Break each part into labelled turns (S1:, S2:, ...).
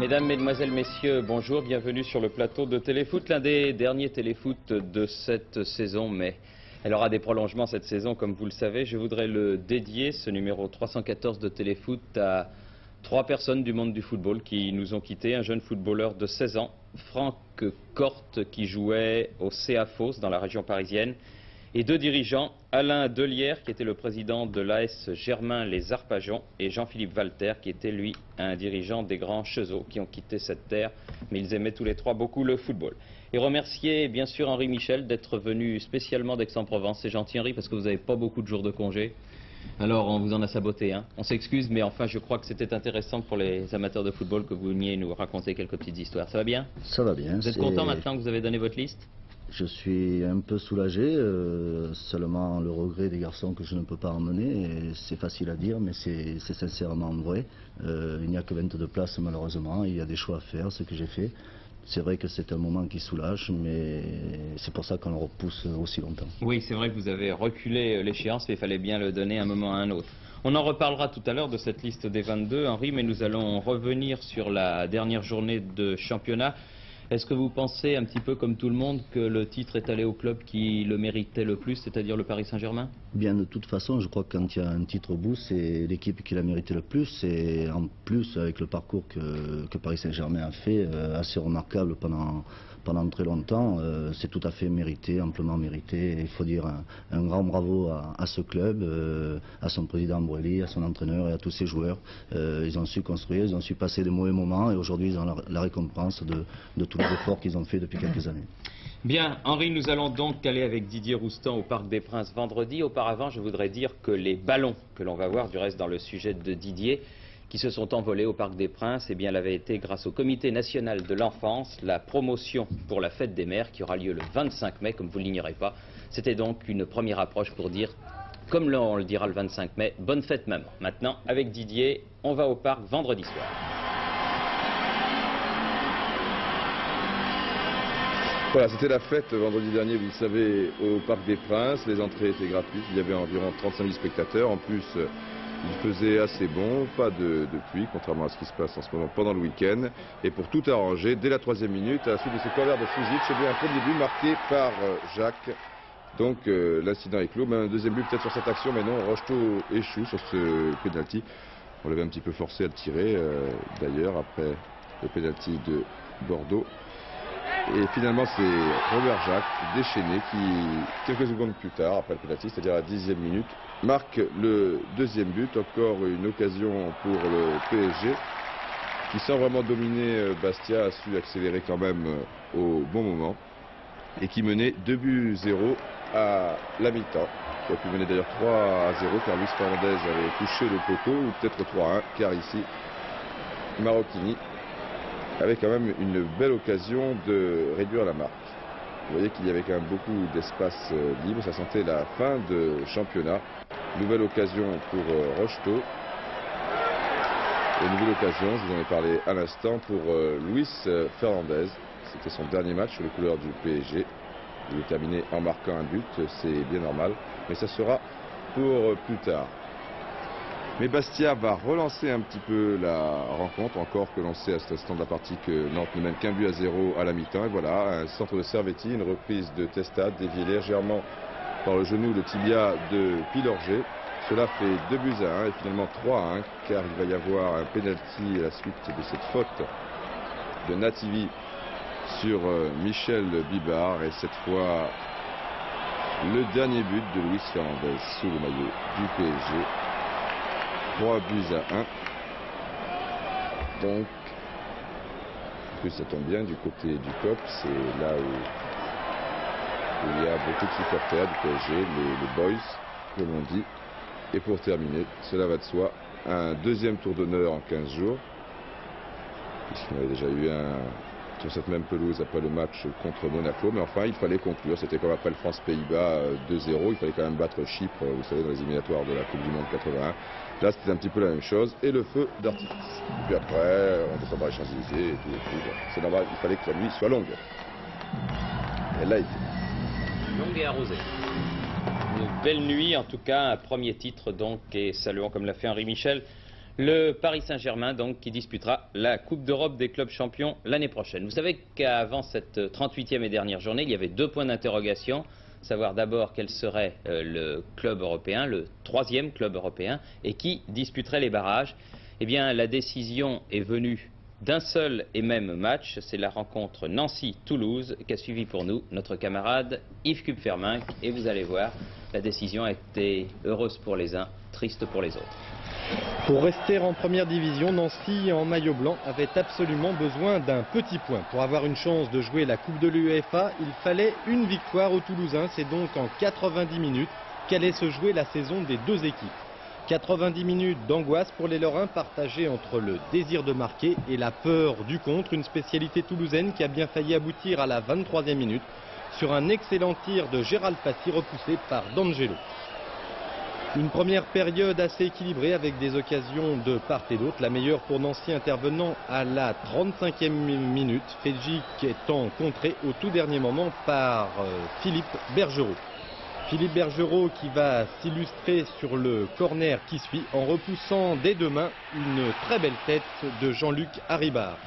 S1: Mesdames, Mesdemoiselles, Messieurs, bonjour, bienvenue sur le plateau de Téléfoot, l'un des derniers Téléfoot de cette saison, mais elle aura des prolongements cette saison, comme vous le savez. Je voudrais le dédier, ce numéro 314 de Téléfoot, à trois personnes du monde du football qui nous ont quittés. Un jeune footballeur de 16 ans, Franck Corte, qui jouait au CA Fos dans la région parisienne, et deux dirigeants, Alain Delière, qui était le président de l'AS Germain Les Arpajons, et Jean-Philippe Walter, qui était lui un dirigeant des Grands Chezeaux, qui ont quitté cette terre, mais ils aimaient tous les trois beaucoup le football. Et remercier bien sûr Henri Michel d'être venu spécialement d'Aix-en-Provence. C'est gentil Henri, parce que vous n'avez pas beaucoup de jours de congé. Alors on vous en a saboté, hein. On s'excuse, mais enfin je crois que c'était intéressant pour les amateurs de football que vous veniez nous raconter quelques petites histoires. Ça va bien?
S2: Ça va bien.
S1: Vous êtes content maintenant que vous avez donné votre liste?
S2: Je suis un peu soulagé, seulement le regret des garçons que je ne peux pas emmener, c'est facile à dire, mais c'est sincèrement vrai. Il n'y a que 22 places malheureusement, il y a des choix à faire, ce que j'ai fait. C'est vrai que c'est un moment qui soulage, mais c'est pour ça qu'on le repousse aussi longtemps.
S1: Oui, c'est vrai que vous avez reculé l'échéance, mais il fallait bien le donner un moment à un autre. On en reparlera tout à l'heure de cette liste des 22, Henri, mais nous allons revenir sur la dernière journée de championnat. Est-ce que vous pensez, un petit peu comme tout le monde, que le titre est allé au club qui le méritait le plus, c'est-à-dire le Paris Saint-Germain?
S2: Bien, de toute façon, je crois que quand il y a un titre au bout, c'est l'équipe qui l'a mérité le plus. Et en plus, avec le parcours que Paris Saint-Germain a fait, assez remarquable pendant très longtemps, c'est tout à fait mérité, amplement mérité. Il faut dire un grand bravo à ce club, à son président Boeli, à son entraîneur et à tous ses joueurs. Ils ont su construire, ils ont su passer des mauvais moments et aujourd'hui ils ont la récompense de tous les efforts qu'ils ont fait depuis quelques années.
S1: Bien, Henri, nous allons donc aller avec Didier Roustan au Parc des Princes vendredi. Auparavant, je voudrais dire que les ballons que l'on va voir, du reste dans le sujet de Didier, qui se sont envolés au Parc des Princes, eh bien, l'avait été grâce au Comité national de l'enfance, la promotion pour la fête des mères qui aura lieu le 25 mai, comme vous ne l'ignorez pas. C'était donc une première approche pour dire, comme on le dira le 25 mai, bonne fête maman. Maintenant, avec Didier, on va au parc vendredi soir.
S3: Voilà, c'était la fête vendredi dernier, vous le savez, au Parc des Princes. Les entrées étaient gratuites, il y avait environ 35 000 spectateurs. En plus, il faisait assez bon, pas de pluie, contrairement à ce qui se passe en ce moment pendant le week-end. Et pour tout arranger, dès la 3e minute, à la suite de ce corner de Fusic, c'est bien un premier but marqué par Jacques. Donc l'incident est clos. Mais un deuxième but peut-être sur cette action, mais non, Rocheteau échoue sur ce pénalty. On l'avait un petit peu forcé à le tirer, d'ailleurs, après le pénalty de Bordeaux. Et finalement, c'est Robert Jacques, déchaîné, qui, quelques secondes plus tard, après le pénalty, c'est-à-dire à la 10e minute, marque le deuxième but. Encore une occasion pour le PSG, qui sans vraiment dominer Bastia, a su accélérer quand même au bon moment, et qui menait 2-0 à la mi-temps. Il aurait pu mener d'ailleurs 3-0, car Luis Fernandez avait touché le poteau, ou peut-être 3-1, car ici, Marocchini avait quand même une belle occasion de réduire la marque. Vous voyez qu'il y avait quand même beaucoup d'espace libre, ça sentait la fin de championnat. Nouvelle occasion pour Rocheteau. Et nouvelle occasion, je vous en ai parlé à l'instant, pour Luis Fernandez. C'était son dernier match sur les couleurs du PSG. Il est terminé en marquant un but, c'est bien normal, mais ça sera pour plus tard. Mais Bastia va relancer un petit peu la rencontre, encore que l'on sait à cet instant de la partie que Nantes ne mène qu'un but à 0 à la mi-temps. Et voilà, un centre de Servetti, une reprise de Testade, déviée légèrement par le genou de tibia de Pilorget. Cela fait 2-1 et finalement 3-1, car il va y avoir un penalty à la suite de cette faute de Nativi sur Michel Bibard. Et cette fois, le dernier but de Luis Fernandez sous le maillot du PSG. 3-1. Donc, en plus ça tombe bien du côté du COP, c'est là où il y a beaucoup de supporters du PSG, les boys, comme on dit. Et pour terminer, cela va de soi, un deuxième tour d'honneur en 15 jours, puisqu'on avait déjà eu un sur cette même pelouse après le match contre Monaco, mais enfin il fallait conclure, c'était comme après le France-Pays-Bas 2-0, il fallait quand même battre Chypre, vous savez, dans les éliminatoires de la Coupe du Monde 81. Là c'était un petit peu la même chose, et le feu d'artifice. Puis après, on descend par les Champs-Élysées et tout. C'est normal, il fallait que la nuit soit longue. Elle l'a été.
S1: Longue et arrosée. Une belle nuit, en tout cas, un premier titre donc, et saluons comme l'a fait Henri Michel Le Paris Saint-Germain, donc, qui disputera la Coupe d'Europe des clubs champions l'année prochaine. Vous savez qu'avant cette 38e et dernière journée, il y avait 2 points d'interrogation. Savoir d'abord quel serait le club européen, le 3e club européen, et qui disputerait les barrages. Eh bien, la décision est venue d'un seul et même match. C'est la rencontre Nancy-Toulouse qu'a suivi pour nous notre camarade Yves Kupferminck. Et vous allez voir, la décision a été heureuse pour les uns, triste pour les autres.
S4: Pour rester en première division, Nancy en maillot blanc avait absolument besoin d'un petit point. Pour avoir une chance de jouer la Coupe de l'UEFA, il fallait une victoire aux Toulousains. C'est donc en 90 minutes qu'allait se jouer la saison des 2 équipes. 90 minutes d'angoisse pour les Lorrains, partagées entre le désir de marquer et la peur du contre. Une spécialité toulousaine qui a bien failli aboutir à la 23e minute sur un excellent tir de Gérald Passy repoussé par D'Angelo. Une première période assez équilibrée avec des occasions de part et d'autre. La meilleure pour Nancy intervenant à la 35e minute. Fedjic étant contré au tout dernier moment par Philippe Bergerot. Philippe Bergerot qui va s'illustrer sur le corner qui suit en repoussant des 2 mains une très belle tête de Jean-Luc Haribard.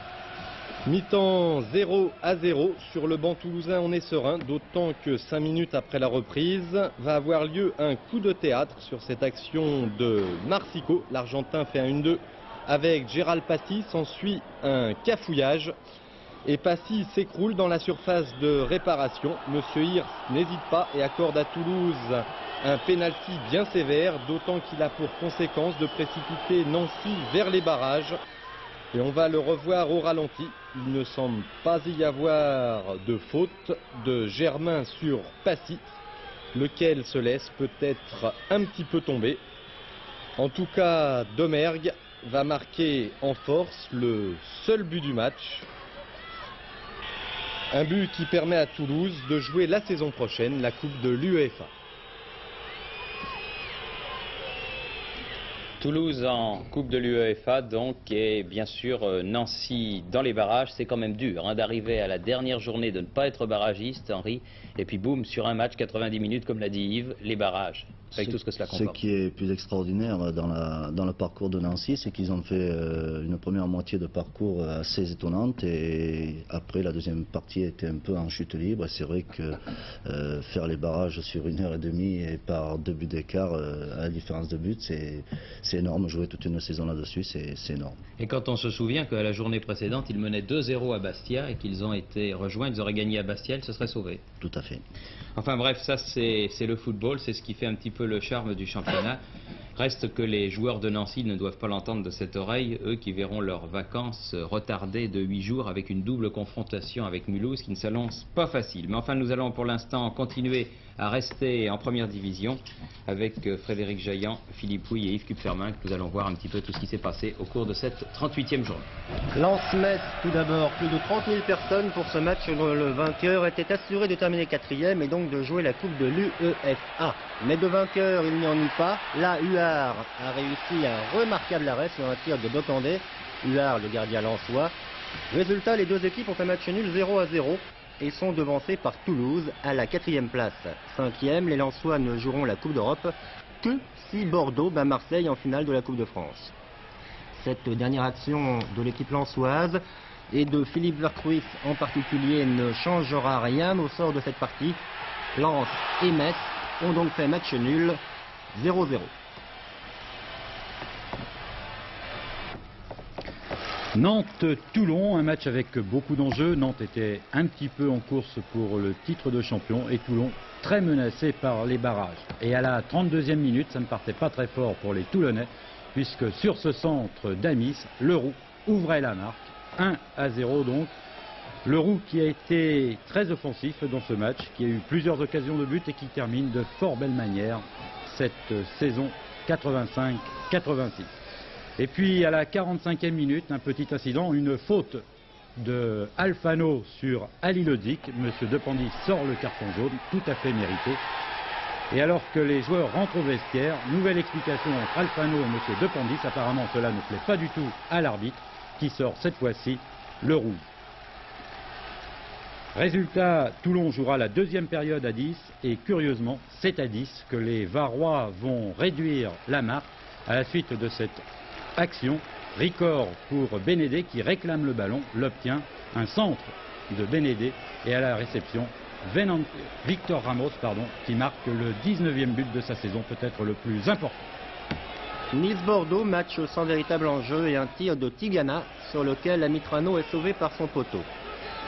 S4: Mi-temps 0-0 sur le banc toulousain, on est serein, d'autant que 5 minutes après la reprise va avoir lieu un coup de théâtre sur cette action de Marsico. L'Argentin fait un 1-2 avec Gérald Passy, s'ensuit un cafouillage et Passy s'écroule dans la surface de réparation. Monsieur Hirs n'hésite pas et accorde à Toulouse un pénalty bien sévère, d'autant qu'il a pour conséquence de précipiter Nancy vers les barrages. Et on va le revoir au ralenti. Il ne semble pas y avoir de faute de Germain sur Passy, lequel se laisse peut-être un petit peu tomber. En tout cas, Domergue va marquer en force le seul but du match. Un but qui permet à Toulouse de jouer la saison prochaine la Coupe de l'UEFA.
S1: Toulouse en Coupe de l'UEFA, donc, et bien sûr Nancy dans les barrages. C'est quand même dur d'arriver à la dernière journée, de ne pas être barragiste, Henri, et puis boum, sur un match, 90 minutes, comme l'a dit Yves, les barrages, avec tout ce que cela comporte.
S2: Ce qui est plus extraordinaire dans le parcours de Nancy, c'est qu'ils ont fait une première moitié de parcours assez étonnante, et après la deuxième partie était un peu en chute libre. C'est vrai que faire les barrages sur 1h30 et par 2 buts d'écart à la différence de but, c'est énorme. Jouer toute une saison là-dessus, c'est énorme. Et
S1: quand on se souvient qu'à la journée précédente, ils menaient 2-0 à Bastia et qu'ils ont été rejoints, ils auraient gagné à Bastia, ils se seraient sauvés.
S2: Tout à fait.
S1: Enfin bref, ça c'est le football, c'est ce qui fait un petit peu le charme du championnat. Reste que les joueurs de Nancy ne doivent pas l'entendre de cette oreille, eux qui verront leurs vacances retardées de 8 jours avec une double confrontation avec Mulhouse qui ne s'annonce pas facile. Mais enfin, nous allons pour l'instant continuer à rester en première division avec Frédéric Jaillant, Philippe Houille et Yves Kupferminck. Nous allons voir un petit peu tout ce qui s'est passé au cours de cette 38e journée.
S5: Lens-Metz, tout d'abord, plus de 30 000 personnes pour ce match dont le vainqueur était assuré de terminer 4e et donc de jouer la Coupe de l'UEFA. Mais de vainqueur, il n'y en eut pas. Là, Huard a réussi un remarquable arrêt sur un tir de Bocandé. Huard, le gardien lensois. Résultat, les 2 équipes ont un match nul 0-0 et sont devancés par Toulouse à la 4e place. 5e, les Lensois ne joueront la Coupe d'Europe que si Bordeaux bat Marseille en finale de la Coupe de France. Cette dernière action de l'équipe lensoise et de Philippe Vercruijff en particulier ne changera rien au sort de cette partie. Lens et Metz ont donc fait match nul 0-0.
S6: Nantes-Toulon, un match avec beaucoup d'enjeux. Nantes était un petit peu en course pour le titre de champion et Toulon très menacé par les barrages. Et à la 32e minute, ça ne partait pas très fort pour les Toulonnais, puisque sur ce centre d'Amis, Leroux ouvrait la marque, 1-0 donc. Leroux qui a été très offensif dans ce match, qui a eu plusieurs occasions de but et qui termine de fort belle manière cette saison 85-86. Et puis à la 45e minute, un petit incident, une faute de Alfano sur Ali Lodzik. Monsieur Depandy sort le carton jaune, tout à fait mérité. Et alors que les joueurs rentrent au vestiaire, nouvelle explication entre Alfano et monsieur Depandy. Apparemment cela ne plaît pas du tout à l'arbitre qui sort cette fois-ci le rouge. Résultat, Toulon jouera la 2e période à 10 et curieusement c'est à 10 que les Varois vont réduire la marque à la suite de cette action. Ricord pour Bénédé qui réclame le ballon, l'obtient. Un centre de Bénédé et à la réception, Victor Ramos qui marque le 19e but de sa saison, peut-être le plus important.
S5: Nice-Bordeaux, match sans véritable enjeu et un tir de Tigana sur lequel Amitrano est sauvé par son poteau.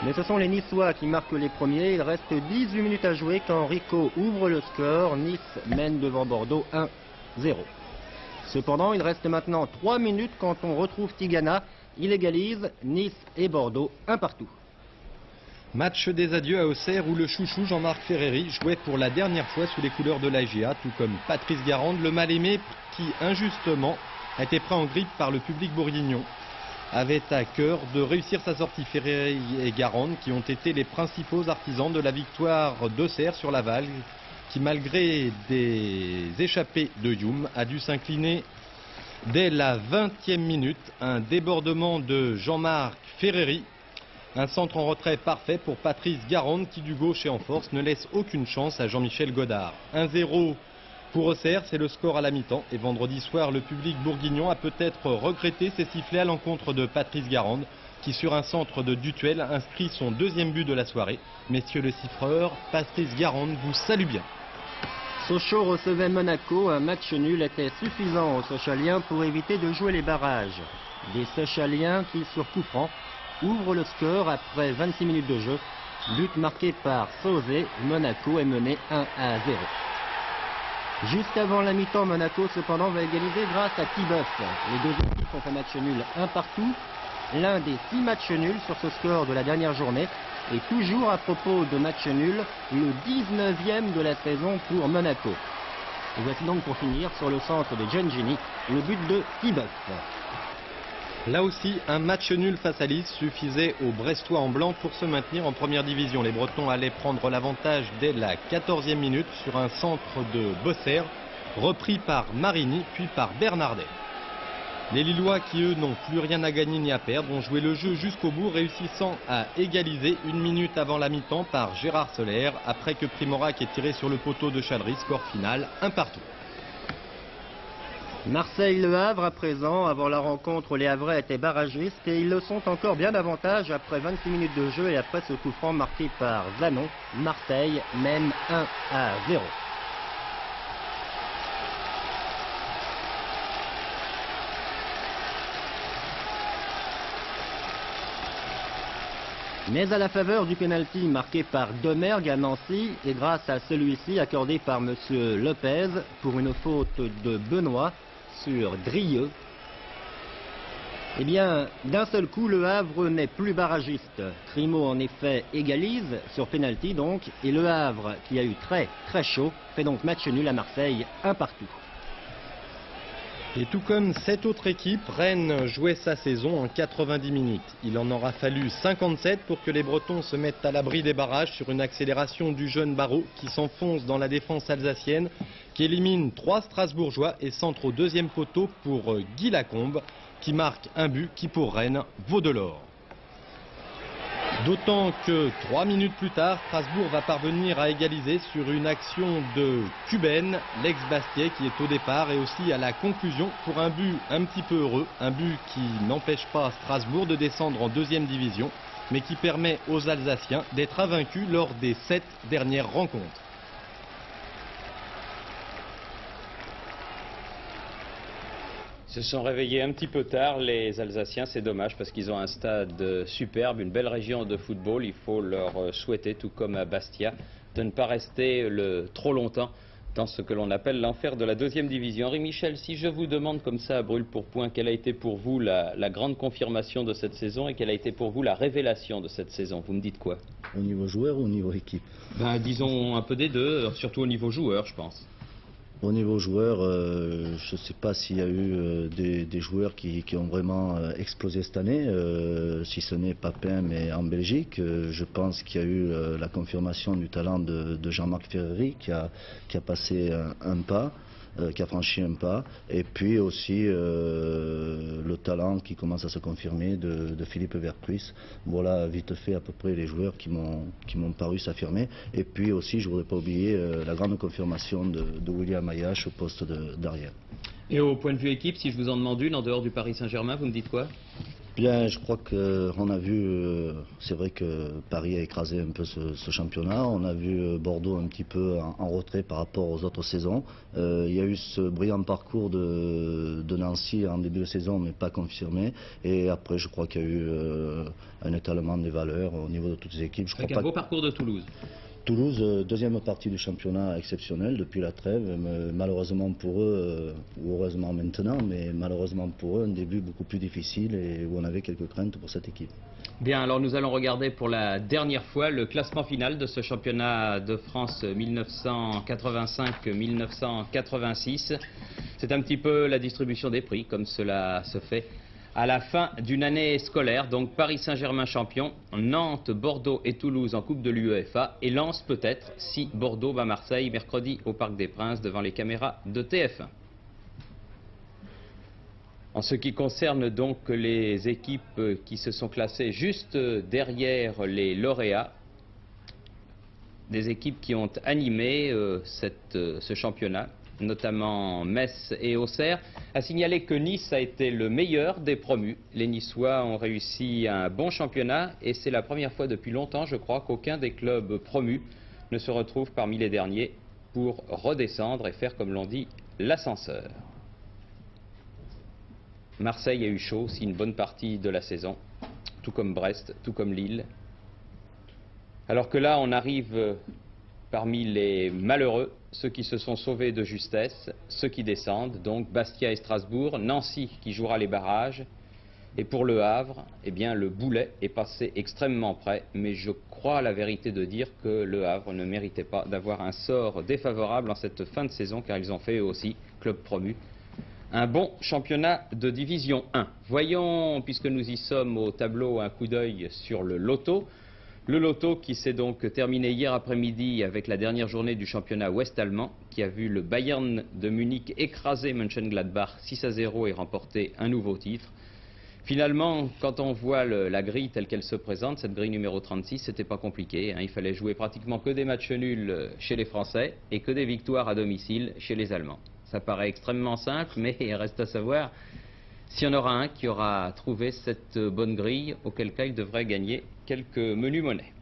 S5: Mais ce sont les Niçois qui marquent les premiers. Il reste 18 minutes à jouer quand Rico ouvre le score. Nice mène devant Bordeaux 1-0. Cependant, il reste maintenant 3 minutes quand on retrouve Tigana. Il égalise Nice et Bordeaux 1 partout.
S4: Match des adieux à Auxerre où le chouchou Jean-Marc Ferreri jouait pour la dernière fois sous les couleurs de l'AGA, tout comme Patrice Garande, le mal-aimé qui injustement a été pris en grippe par le public bourguignon. Avait à cœur de réussir sa sortie. Ferreri et Garande qui ont été les principaux artisans de la victoire d'Auxerre sur Laval, qui malgré des échappées de Youm a dû s'incliner dès la 20e minute. Un débordement de Jean-Marc Ferreri. Un centre en retrait parfait pour Patrice Garande qui du gauche et en force ne laisse aucune chance à Jean-Michel Godard. 1-0 pour Auxerre, c'est le score à la mi-temps. Et vendredi soir, le public bourguignon a peut-être regretté ses sifflets à l'encontre de Patrice Garande qui sur un centre de Dutuel inscrit son 2e but de la soirée. Messieurs le siffreur, Patrice Garande vous salue bien.
S5: Sochaux recevait Monaco, un match nul était suffisant aux Sochaliens pour éviter de jouer les barrages. Des Sochaliens qui sur coup franc ouvre le score après 26 minutes de jeu. But marqué par Sauzé, Monaco est mené 1-0. Juste avant la mi-temps, Monaco cependant va égaliser grâce à Tiboff. Les deux équipes ont fait match nul 1 partout. L'un des 6 matchs nuls sur ce score de la dernière journée. Et toujours à propos de match nul, le 19e de la saison pour Monaco. Et voici donc pour finir sur le centre de Gengini, le but de Tiboff.
S4: Là aussi, un match nul face à Lille suffisait aux Brestois en blanc pour se maintenir en première division. Les Bretons allaient prendre l'avantage dès la 14e minute sur un centre de Bosser, repris par Marini puis par Bernardet. Les Lillois qui eux n'ont plus rien à gagner ni à perdre ont joué le jeu jusqu'au bout, réussissant à égaliser 1 minute avant la mi-temps par Gérard Soler, après que Primorac ait tiré sur le poteau de Chadri, score final 1 partout.
S5: Marseille-Le Havre à présent, avant la rencontre les Havrais étaient barragistes et ils le sont encore bien davantage après 26 minutes de jeu et après ce coup franc marqué par Zanon. Marseille mène 1-0. Mais à la faveur du pénalty marqué par Domergue à Nancy et grâce à celui-ci accordé par M. Lopez pour une faute de Benoît sur Drieux, eh bien, d'un seul coup, le Havre n'est plus barragiste. Crimo, en effet, égalise sur pénalty donc, et le Havre, qui a eu très chaud, fait donc match nul à Marseille, 1 partout.
S4: Et tout comme cette autre équipe, Rennes jouait sa saison en 90 minutes. Il en aura fallu 57 pour que les Bretons se mettent à l'abri des barrages sur une accélération du jeune Barrault qui s'enfonce dans la défense alsacienne, qui élimine 3 Strasbourgeois et centre au 2e poteau pour Guy Lacombe, qui marque un but qui pour Rennes vaut de l'or. D'autant que 3 minutes plus tard, Strasbourg va parvenir à égaliser sur une action de Cuben, l'ex-Bastiais qui est au départ et aussi à la conclusion pour un but un petit peu heureux, un but qui n'empêche pas Strasbourg de descendre en 2e division, mais qui permet aux Alsaciens d'être invaincus lors des 7 dernières rencontres.
S1: Ils se sont réveillés un petit peu tard, les Alsaciens, c'est dommage parce qu'ils ont un stade superbe, une belle région de football. Il faut leur souhaiter, tout comme à Bastia, de ne pas rester trop longtemps dans ce que l'on appelle l'enfer de la 2e division. Henri Michel, si je vous demande comme ça à brûle pour point, quelle a été pour vous la grande confirmation de cette saison et quelle a été pour vous la révélation de cette saison, vous me dites quoi?
S2: Au niveau joueur ou au niveau équipe?
S1: Disons un peu des deux, surtout au niveau joueur, je pense.
S2: Au niveau joueur, je ne sais pas s'il y a eu des joueurs qui ont vraiment explosé cette année, si ce n'est Papin, mais en Belgique. Je pense qu'il y a eu la confirmation du talent de Jean-Marc Ferreri qui a passé un pas, qui a franchi un pas, et puis aussi le talent qui commence à se confirmer de Philippe Vercruis. Voilà vite fait à peu près les joueurs qui m'ont paru s'affirmer. Et puis aussi, je ne voudrais pas oublier la grande confirmation de William Ayache au poste d'arrière.
S1: Et au point de vue équipe, si je vous en demande une, en dehors du Paris Saint-Germain, vous me dites quoi?
S2: Bien, je crois qu'on a vu, c'est vrai que Paris a écrasé un peu ce championnat. On a vu Bordeaux un petit peu en retrait par rapport aux autres saisons. Il y a eu ce brillant parcours de Nancy en début de saison, mais pas confirmé. Et après, je crois qu'il y a eu un étalement des valeurs au niveau de toutes les équipes.
S1: Avec un beau parcours de Toulouse.
S2: Toulouse, deuxième partie du championnat exceptionnel depuis la trêve. Malheureusement pour eux, ou heureusement maintenant, mais malheureusement pour eux, un début beaucoup plus difficile et où on avait quelques craintes pour cette équipe.
S1: Bien, alors nous allons regarder pour la dernière fois le classement final de ce championnat de France 1985-1986. C'est un petit peu la distribution des prix, comme cela se fait à la fin d'une année scolaire. Donc Paris Saint-Germain champion, Nantes, Bordeaux et Toulouse en Coupe de l'UEFA et Lens peut-être si Bordeaux bat Marseille mercredi au Parc des Princes devant les caméras de TF1. En ce qui concerne donc les équipes qui se sont classées juste derrière les lauréats, des équipes qui ont animé ce championnat, notamment Metz et Auxerre, a signalé que Nice a été le meilleur des promus. Les Niçois ont réussi un bon championnat et c'est la première fois depuis longtemps, je crois, qu'aucun des clubs promus ne se retrouve parmi les derniers pour redescendre et faire, comme l'on dit, l'ascenseur. Marseille a eu chaud aussi une bonne partie de la saison, tout comme Brest, tout comme Lille. Alors que là, on arrive parmi les malheureux, ceux qui se sont sauvés de justesse, ceux qui descendent, donc Bastia et Strasbourg, Nancy qui jouera les barrages. Et pour Le Havre, eh bien, le boulet est passé extrêmement près, mais je crois à la vérité de dire que Le Havre ne méritait pas d'avoir un sort défavorable en cette fin de saison, car ils ont fait eux aussi, club promu, un bon championnat de division 1. Voyons, puisque nous y sommes au tableau, un coup d'œil sur le loto. Le loto qui s'est donc terminé hier après-midi avec la dernière journée du championnat ouest-allemand, qui a vu le Bayern de Munich écraser Mönchengladbach 6-0 et remporter un nouveau titre. Finalement, quand on voit la grille telle qu'elle se présente, cette grille numéro 36, c'était pas compliqué, hein. Il fallait jouer pratiquement que des matchs nuls chez les Français et que des victoires à domicile chez les Allemands. Ça paraît extrêmement simple, mais il reste à savoir s'il y en aura un qui aura trouvé cette bonne grille, auquel cas il devrait gagner quelques menus monnaies.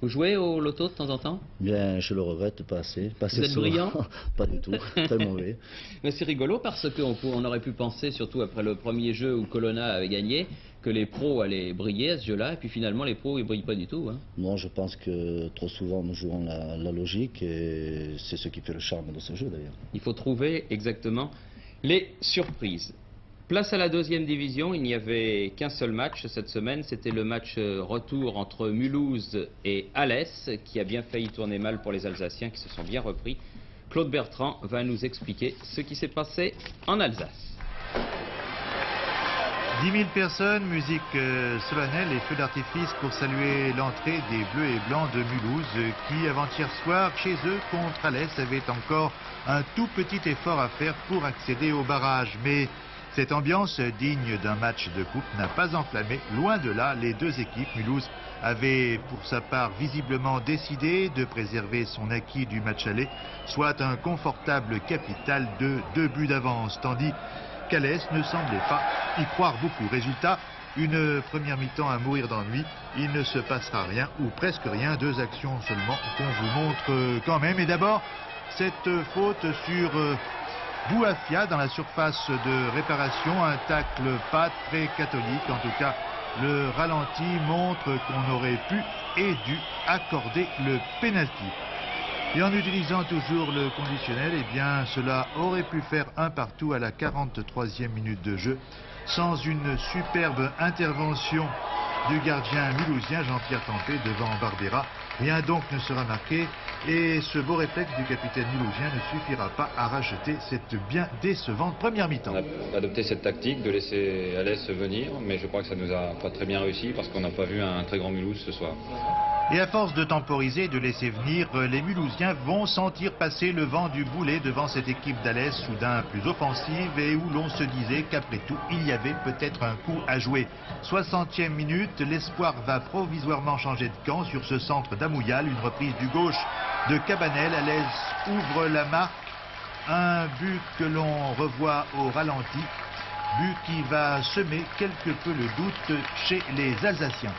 S1: Vous jouez au loto de temps en temps?
S2: Bien, je le regrette, pas assez. Pas assez
S1: Vous êtes
S2: souvent.
S1: brillant?
S2: Pas du tout, très mauvais.
S1: Mais c'est rigolo parce qu'on aurait pu penser, surtout après le premier jeu où Colonna avait gagné, que les pros allaient briller à ce jeu-là, et puis finalement les pros ils brillent pas du tout. Hein.
S2: Moi je pense que trop souvent nous jouons la logique et c'est ce qui fait le charme de ce jeu d'ailleurs.
S1: Il faut trouver exactement les surprises. Place à la deuxième division, il n'y avait qu'un seul match cette semaine, c'était le match retour entre Mulhouse et Alès, qui a bien failli tourner mal pour les Alsaciens qui se sont bien repris. Claude Bertrand va nous expliquer ce qui s'est passé en Alsace.
S7: 10 000 personnes, musique solennelle et feux d'artifice pour saluer l'entrée des Bleus et Blancs de Mulhouse qui, avant-hier soir, chez eux, contre Alès, avaient encore un tout petit effort à faire pour accéder au barrage. Mais cette ambiance digne d'un match de coupe n'a pas enflammé, loin de là, les deux équipes. Mulhouse avait pour sa part visiblement décidé de préserver son acquis du match aller, soit un confortable capital de 2 buts d'avance, tandis qu'Alès ne semblait pas y croire beaucoup. Résultat, une première mi-temps à mourir d'ennui. Il ne se passera rien, ou presque rien, 2 actions seulement qu'on vous montre quand même. Et d'abord, cette faute sur Bouafia dans la surface de réparation, un tacle pas très catholique. En tout cas, le ralenti montre qu'on aurait pu et dû accorder le pénalty. Et en utilisant toujours le conditionnel, eh bien, cela aurait pu faire un partout à la 43e minute de jeu, sans une superbe intervention du gardien mulhousien Jean-Pierre Tempé devant Barbera. Rien donc ne sera marqué et ce beau réflexe du capitaine mulhousien ne suffira pas à racheter cette bien décevante première mi-temps.
S8: On a adopté cette tactique de laisser Alès venir, mais je crois que ça nous a pas très bien réussi parce qu'on n'a pas vu un très grand Mulhouse ce soir.
S7: Et à force de temporiser, de laisser venir, les Mulhousiens vont sentir passer le vent du boulet devant cette équipe d'Alès, soudain plus offensive et où l'on se disait qu'après tout, il y avait peut-être un coup à jouer. 60e minute, l'espoir va provisoirement changer de camp sur ce centre d'Amouyal, une reprise du gauche de Cabanel. Alès ouvre la marque Un but que l'on revoit au ralenti, but qui va semer quelque peu le doute chez les Alsaciens.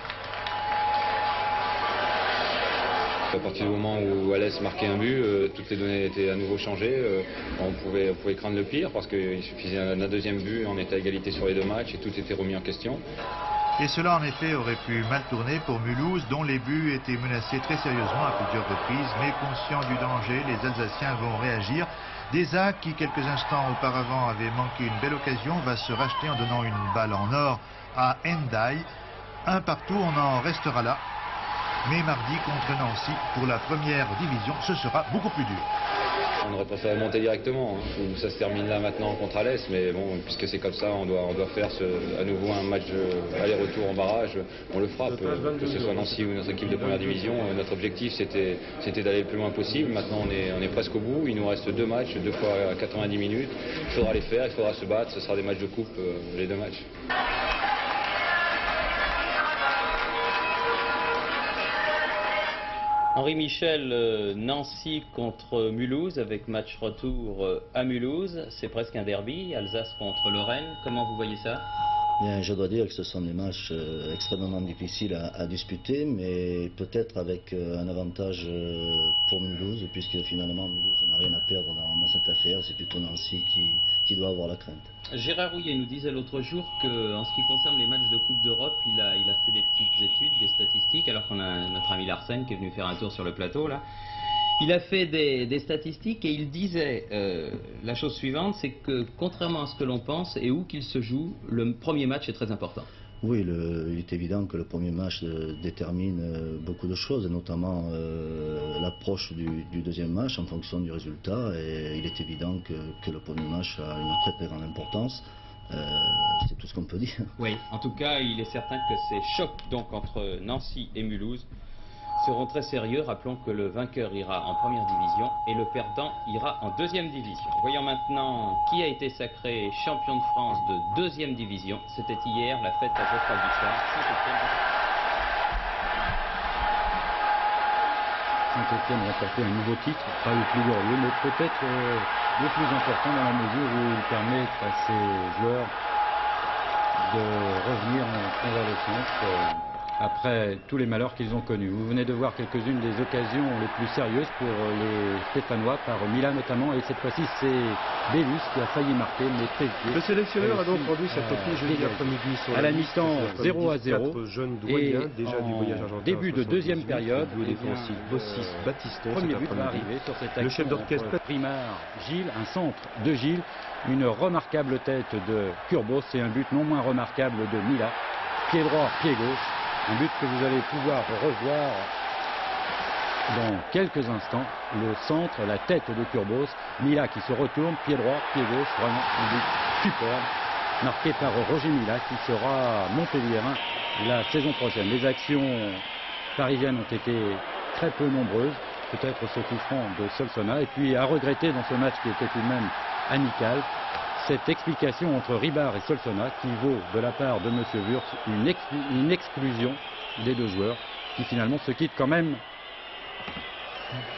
S8: À partir du moment où Alès marquait un but, toutes les données étaient à nouveau changées. On pouvait craindre le pire parce qu'il suffisait d'un deuxième but, on était à égalité sur les deux matchs et tout était remis en question.
S7: Et cela en effet aurait pu mal tourner pour Mulhouse dont les buts étaient menacés très sérieusement à plusieurs reprises. Mais conscients du danger, les Alsaciens vont réagir. Deza, qui quelques instants auparavant avait manqué une belle occasion, va se racheter en donnant une balle en or à Hendaye. Un partout, on en restera là. Mais mardi contre Nancy, pour la première division, ce sera beaucoup plus dur.
S8: On aurait préféré monter directement, où ça se termine là maintenant contre Alès, mais bon, puisque c'est comme ça, on doit faire à nouveau un match aller-retour en barrage, on le fera, que ce soit Nancy ou notre équipe de première division. Notre objectif c'était d'aller le plus loin possible. Maintenant on est presque au bout, il nous reste 2 matchs, 2 fois 90 minutes, il faudra les faire, il faudra se battre, ce sera des matchs de coupe, les 2 matchs.
S1: Henri Michel, Nancy contre Mulhouse avec match retour à Mulhouse. C'est presque un derby, Alsace contre Lorraine. Comment vous voyez ça?
S2: Bien, je dois dire que ce sont des matchs extrêmement difficiles à disputer, mais peut-être avec un avantage pour Mulhouse, puisque finalement Mulhouse n'a rien à perdre dans cette affaire. C'est plutôt Nancy qui doit avoir la crainte.
S1: Gérard Rouillet nous disait l'autre jour qu'en ce qui concerne les matchs de Coupe d'Europe, il a fait des petites études, des statistiques, alors qu'on a notre ami Larsen qui est venu faire un tour sur le plateau là. Il a fait des statistiques et il disait la chose suivante, c'est que contrairement à ce que l'on pense et où qu'il se joue, le premier match est très important.
S2: Oui, il est évident que le premier match détermine beaucoup de choses, notamment l'approche du deuxième match en fonction du résultat. Et il est évident que le premier match a une très très grande importance. C'est tout ce qu'on peut dire.
S1: Oui, en tout cas, il est certain que ces chocs donc entre Nancy et Mulhouse seront très sérieux. Rappelons que le vainqueur ira en première division et le perdant ira en deuxième division. Voyons maintenant qui a été sacré champion de France de deuxième division. C'était hier, la fête à Geoffroy Guichard.
S6: Saint-Étienne remporté un nouveau titre, pas le plus glorieux, mais peut-être le plus important dans la mesure où il permet à ses joueurs de revenir en convalescence après tous les malheurs qu'ils ont connus. Vous venez de voir quelques-unes des occasions les plus sérieuses pour les Stéphanois, par Mila notamment, et cette fois-ci c'est Bélus qui a failli marquer, mais Pelletier.
S9: Le sélectionneur a donc rendu sa copie jeudi après-midi sur
S6: à la mi-temps 0-0,
S9: jeunes
S6: et
S9: doyens déjà du voyage argentin.
S6: Début de deuxième période,
S9: Le défensif Bossis Baptiston.
S6: premier but va arriver sur cette action.
S9: Le chef d'orchestre
S6: Primard Gilles, un centre de Gilles, une remarquable tête de Kurbos et un but non moins remarquable de Mila, pied droit, pied gauche. Un but que vous allez pouvoir revoir dans quelques instants. Le centre, la tête de Kurbos. Mila qui se retourne, pied droit, pied gauche. Vraiment un but superbe. Marqué par Roger Mila qui sera montpelliérain la saison prochaine. Les actions parisiennes ont été très peu nombreuses. Peut-être ce coup franc de Solsona. Et puis à regretter dans ce match qui était tout de même amical, cette explication entre Ribard et Solsona qui vaut de la part de M. Wurtz une exclusion des deux joueurs qui finalement se quittent quand même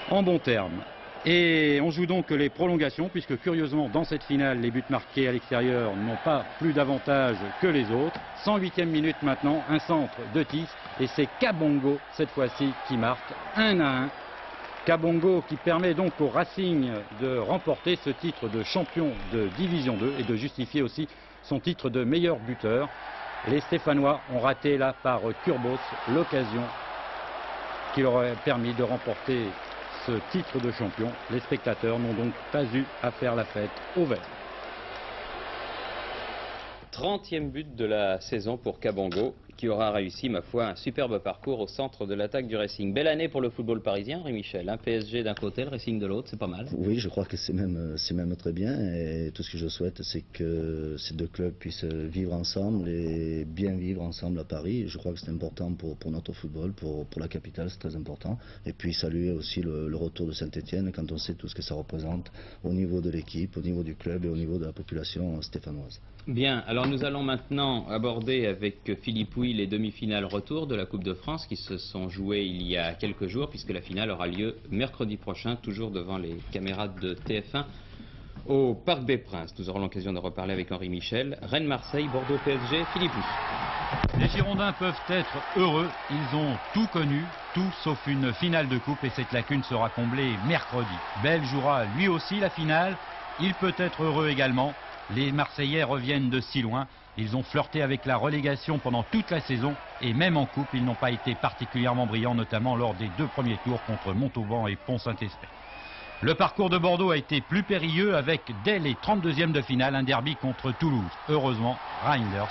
S6: en bons termes. Et on joue donc les prolongations puisque curieusement dans cette finale les buts marqués à l'extérieur n'ont pas plus d'avantage que les autres. 108e minute maintenant, un centre de Tis et c'est Kabongo cette fois-ci qui marque 1-1. Kabongo qui permet donc au Racing de remporter ce titre de champion de Division 2 et de justifier aussi son titre de meilleur buteur. Les Stéphanois ont raté là par Kurbos l'occasion qui leur aurait permis de remporter ce titre de champion. Les spectateurs n'ont donc pas eu à faire la fête au vert.
S1: 30e but de la saison pour Kabongo, qui aura réussi, ma foi, un superbe parcours au centre de l'attaque du Racing. Belle année pour le football parisien, Henri Michel. Un PSG d'un côté, le Racing de l'autre, c'est pas mal.
S2: Oui, je crois que c'est même très bien. Et tout ce que je souhaite, c'est que ces deux clubs puissent vivre ensemble et bien vivre ensemble à Paris. Je crois que c'est important pour notre football, pour la capitale, c'est très important. Et puis saluer aussi le retour de Saint-Étienne quand on sait tout ce que ça représente au niveau de l'équipe, au niveau du club et au niveau de la population stéphanoise.
S1: Bien, alors nous allons maintenant aborder avec Philippe Houy les demi-finales retour de la Coupe de France qui se sont jouées il y a quelques jours puisque la finale aura lieu mercredi prochain, toujours devant les caméras de TF1 Au Parc des Princes, nous aurons l'occasion de reparler avec Henri Michel. Rennes-Marseille, Bordeaux-PSG, Philippe Louis.
S6: Les Girondins peuvent être heureux, ils ont tout connu, tout sauf une finale de coupe et cette lacune sera comblée mercredi. Bell jouera lui aussi la finale, il peut être heureux également. Les Marseillais reviennent de si loin, ils ont flirté avec la relégation pendant toute la saison et même en coupe, ils n'ont pas été particulièrement brillants, notamment lors des 2 premiers tours contre Montauban et Pont-Saint-Esprit. Le parcours de Bordeaux a été plus périlleux avec, dès les 32e de finale, un derby contre Toulouse. Heureusement, Reinders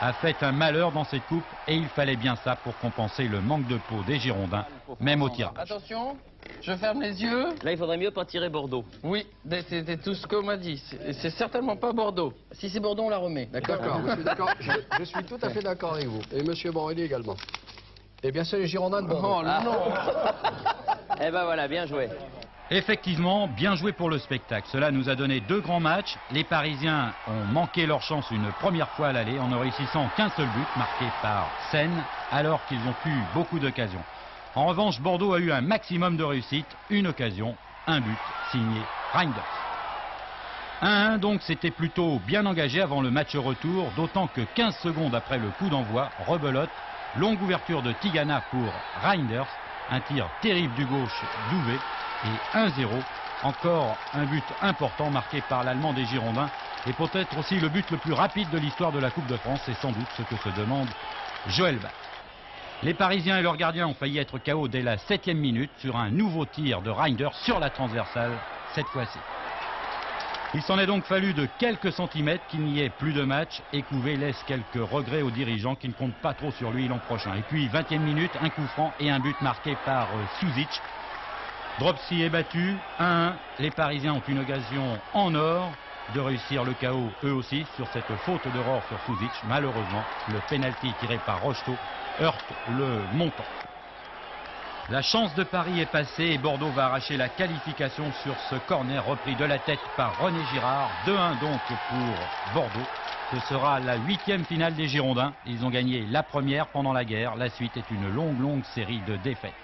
S6: a fait un malheur dans cette coupe et il fallait bien ça pour compenser le manque de peau des Girondins, même au tirage.
S10: Attention, je ferme les yeux.
S1: Là, il faudrait mieux pas tirer Bordeaux.
S10: Oui, c'est tout ce qu'on m'a dit. C'est certainement pas Bordeaux. Si c'est Bordeaux, on la remet. D'accord.
S11: Je suis tout à fait d'accord avec vous. Et Monsieur Borrelli également. Eh bien, c'est les Girondins de Bordeaux.
S10: Oh non.
S1: Eh ben voilà, bien joué.
S6: Effectivement, bien joué pour le spectacle. Cela nous a donné 2 grands matchs. Les Parisiens ont manqué leur chance une première fois à l'aller en ne réussissant qu'un seul but, marqué par Seine, alors qu'ils ont eu beaucoup d'occasions. En revanche, Bordeaux a eu un maximum de réussite, une occasion, un but, signé Reinders. 1-1 donc, c'était plutôt bien engagé avant le match retour, d'autant que 15 secondes après le coup d'envoi, rebelote, longue ouverture de Tigana pour Reinders, un tir terrible du gauche Douvé, et 1-0, encore un but important marqué par l'Allemand des Girondins, et peut-être aussi le but le plus rapide de l'histoire de la Coupe de France, c'est sans doute ce que se demande Joël Bach. Les Parisiens et leurs gardiens ont failli être KO dès la 7e minute sur un nouveau tir de Reinders sur la transversale, cette fois-ci. Il s'en est donc fallu de quelques centimètres qu'il n'y ait plus de match et Couvé laisse quelques regrets aux dirigeants qui ne comptent pas trop sur lui l'an prochain. Et puis 20e minute, un coup franc et un but marqué par Suzic. Dropsy est battu, 1-1. Les Parisiens ont une occasion en or de réussir le KO eux aussi sur cette faute d'erreur sur Suzic. Malheureusement, le penalty tiré par Rocheteau heurte le montant. La chance de Paris est passée et Bordeaux va arracher la qualification sur ce corner repris de la tête par René Girard. 2-1 donc pour Bordeaux. Ce sera la 8e finale des Girondins. Ils ont gagné la première pendant la guerre. La suite est une longue série de défaites.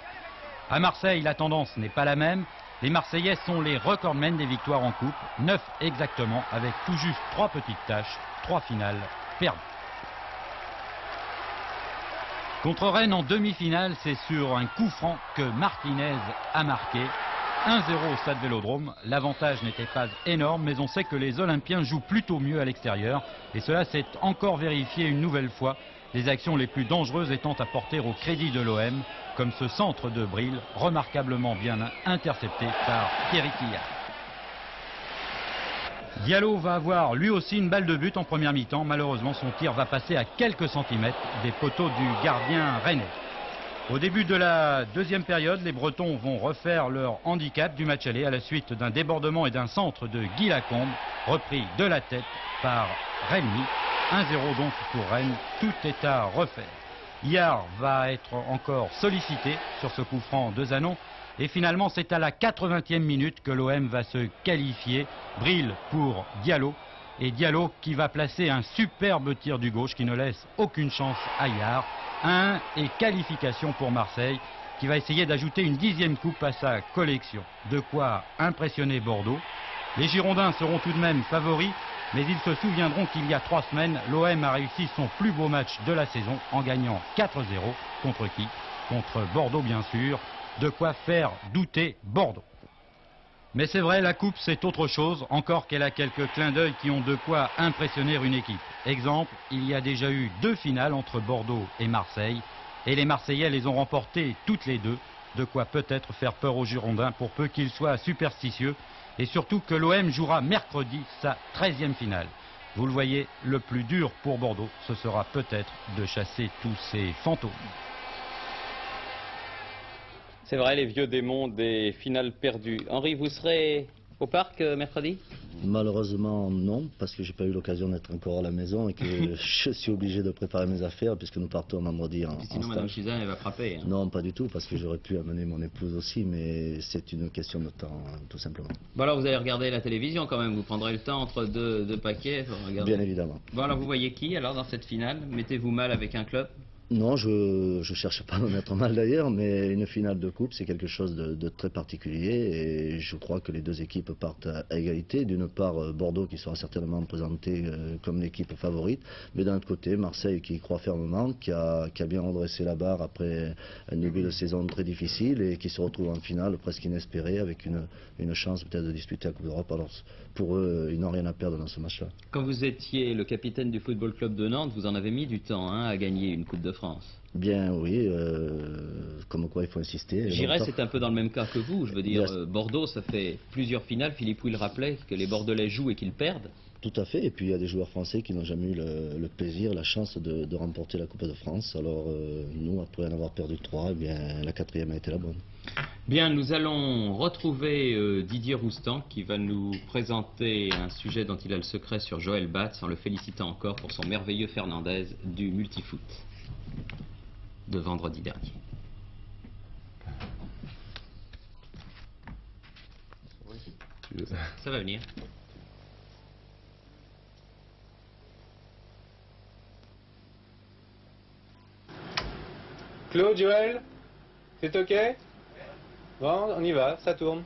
S6: À Marseille, la tendance n'est pas la même. Les Marseillais sont les recordmen des victoires en coupe. 9 exactement, avec tout juste 3 petites tâches, 3 finales perdues. Contre Rennes en demi-finale, c'est sur un coup franc que Martinez a marqué. 1-0 au Stade Vélodrome. L'avantage n'était pas énorme, mais on sait que les Olympiens jouent plutôt mieux à l'extérieur. Et cela s'est encore vérifié une nouvelle fois. Les actions les plus dangereuses étant à porter au crédit de l'OM, comme ce centre de Bril, remarquablement bien intercepté par Thierry Quillard. Diallo va avoir lui aussi une balle de but en première mi-temps. Malheureusement, son tir va passer à quelques centimètres des poteaux du gardien rennais. Au début de la deuxième période, les Bretons vont refaire leur handicap du match aller à la suite d'un débordement et d'un centre de Guy Lacombe, repris de la tête par Rémy. 1-0 donc pour Rennes, tout est à refaire. Yard va être encore sollicité sur ce coup franc de Zanon. Et finalement, c'est à la 80e minute que l'OM va se qualifier. Bril pour Diallo. Et Diallo qui va placer un superbe tir du gauche qui ne laisse aucune chance à Yard. 1 et qualification pour Marseille qui va essayer d'ajouter une 10e coupe à sa collection. De quoi impressionner Bordeaux. Les Girondins seront tout de même favoris. Mais ils se souviendront qu'il y a 3 semaines, l'OM a réussi son plus beau match de la saison en gagnant 4-0. Contre qui? Contre Bordeaux bien sûr. De quoi faire douter Bordeaux. Mais c'est vrai, la coupe c'est autre chose, encore qu'elle a quelques clins d'œil qui ont de quoi impressionner une équipe. Exemple, il y a déjà eu 2 finales entre Bordeaux et Marseille, et les Marseillais les ont remportées toutes les 2, de quoi peut-être faire peur aux Girondins pour peu qu'ils soient superstitieux, et surtout que l'OM jouera mercredi sa 13e finale. Vous le voyez, le plus dur pour Bordeaux, ce sera peut-être de chasser tous ces fantômes.
S1: C'est vrai, les vieux démons des finales perdues. Henri, vous serez au parc mercredi?
S2: Malheureusement non, parce que j'ai pas eu l'occasion d'être encore à la maison et que je suis obligé de préparer mes affaires puisque nous partons vendredi en
S1: sinon, Madame Chizan, elle va frapper. Hein.
S2: Non, pas du tout, parce que j'aurais pu amener mon épouse aussi, mais c'est une question de temps, tout simplement.
S1: Bon alors vous allez regarder la télévision quand même, vous prendrez le temps entre deux paquets.
S2: Bien évidemment.
S1: Bon alors vous voyez qui alors dans cette finale? Mettez-vous mal avec un club?
S2: Non, je ne cherche pas à me mettre mal d'ailleurs, mais une finale de coupe, c'est quelque chose de très particulier et je crois que les deux équipes partent à égalité. D'une part, Bordeaux qui sera certainement présenté comme l'équipe favorite, mais d'un autre côté, Marseille qui y croit fermement, qui a bien redressé la barre après un début de saison très difficile et qui se retrouve en finale presque inespérée avec une chance peut-être de disputer la Coupe d'Europe. Alors pour eux, ils n'ont rien à perdre dans ce match-là.
S1: Quand vous étiez le capitaine du Football Club de Nantes, vous en avez mis du temps à gagner une Coupe de France.
S2: Bien oui, comme quoi il faut insister.
S1: Giray, c'est un peu dans le même cas que vous. Je veux dire, Bordeaux, ça fait plusieurs finales. Philippe Pouille le rappelait que les Bordelais jouent et qu'ils perdent.
S2: Tout à fait, et puis il y a des joueurs français qui n'ont jamais eu le plaisir, la chance de remporter la Coupe de France. Alors nous, après en avoir perdu 3, eh bien, la 4e a été la bonne.
S1: Bien, nous allons retrouver Didier Roustan qui va nous présenter un sujet dont il a le secret sur Joël Batz en le félicitant encore pour son merveilleux Fernandez du multifoot de vendredi dernier. Ça va venir.
S12: Claude, Joël, c'est ok? Bon, on y va, ça tourne.